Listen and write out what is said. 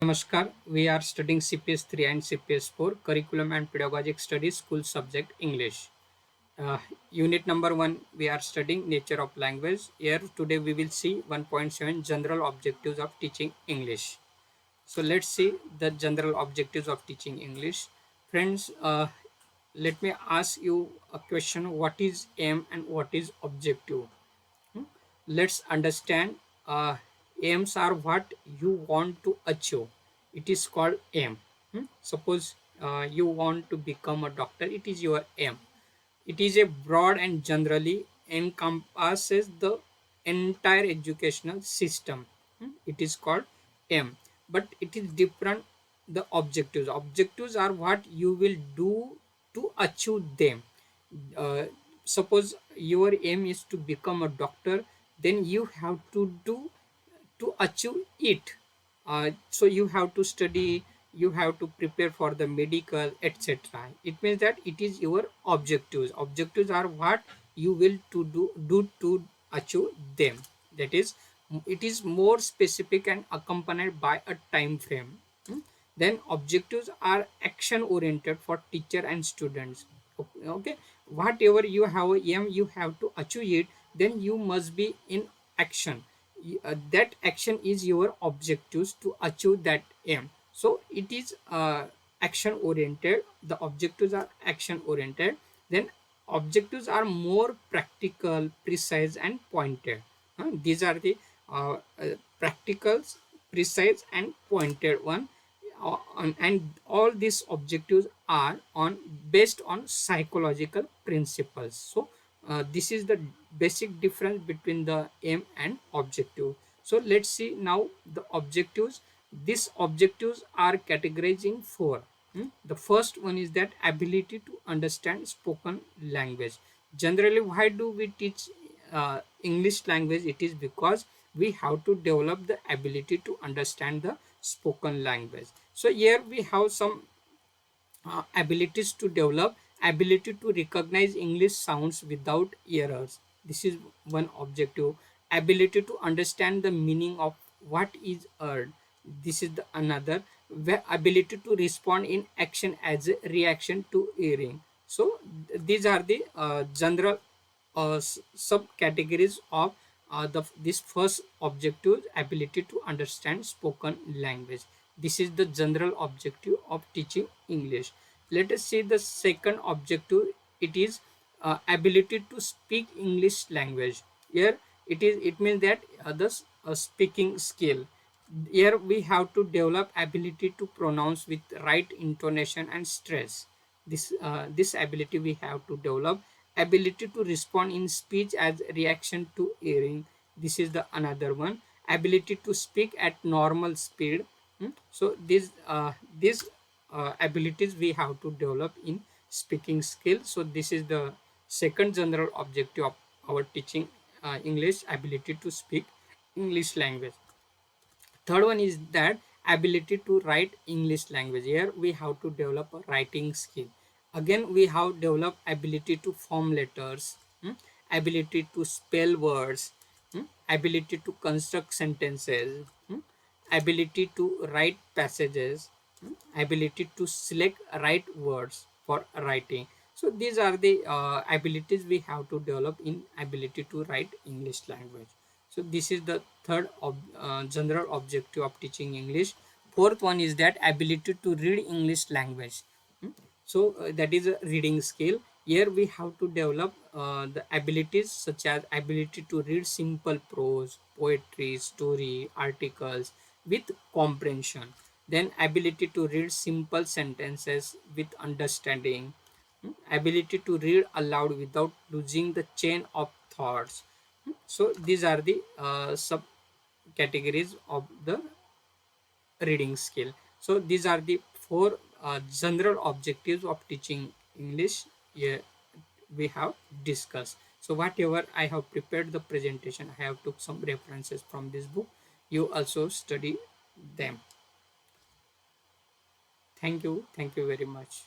Namaskar. We are studying CPS 3 and CPS 4 Curriculum and Pedagogic Studies School Subject English. Uh, Unit number 1 we are studying Nature of Language. Here today we will see 1.7 General Objectives of Teaching English. So let's see the general objectives of teaching English. Friends, let me ask you a question. What is aim and what is objective? Hmm? Let's understand. Aims are what you want to achieve. It is called aim. Suppose you want to become a doctor, it is your aim. It is a broad and generally encompasses the entire educational system. It is called aim, but it is different. The objectives are what you will do to achieve them. uh, Suppose your aim is to become a doctor, then you have to do to achieve it. So you have to study, you have to prepare for the medical, etc. It means that it is your objectives are what you will to do to achieve them. That is, it is more specific and accompanied by a time frame. Then objectives are action oriented for teacher and students. Okay, whatever you have a aim, you have to achieve it, then you must be in action. That action is your objectives to achieve that aim. So it is action oriented. The objectives are action oriented. Then objectives are more practical, precise and pointed. These are the practicals, precise and pointed one. And all these objectives are on based on psychological principles. So this is the basic difference between the aim and objective. So let's see now the objectives. These objectives are categorized in four. The first one is that ability to understand spoken language. Generally, why do we teach English language? It is because we have to develop the ability to understand the spoken language. So here we have some abilities to develop. Ability to recognize English sounds without errors. This is one objective. Ability to understand the meaning of what is heard. This is the another. Ability to respond in action as a reaction to hearing. So these are the general subcategories of this first objective, ability to understand spoken language. This is the general objective of teaching English. Let us see the second objective. It is ability to speak English language. Here it means that the speaking skill. Here we have to develop ability to pronounce with right intonation and stress. This ability we have to develop. Ability to respond in speech as reaction to hearing. This is the another one. Ability to speak at normal speed. So these abilities we have to develop in speaking skill. So this is the second general objective of our teaching English, ability to speak English language. Third one is that ability to write English language. Here we have to develop a writing skill. Again we have developed ability to form letters, ability to spell words, ability to construct sentences, ability to write passages, ability to select right words for writing. So these are the abilities we have to develop in ability to write English language. So this is the third general objective of teaching English. Fourth one is that ability to read English language. So that is a reading skill. Here we have to develop the abilities such as ability to read simple prose, poetry, story, articles with comprehension. Then ability to read simple sentences with understanding. Ability to read aloud without losing the chain of thoughts. So these are the sub categories of the reading skill. So these are the four general objectives of teaching English. Yeah, we have discussed. So whatever I have prepared the presentation, I have took some references from this book. You also study them. Thank you very much.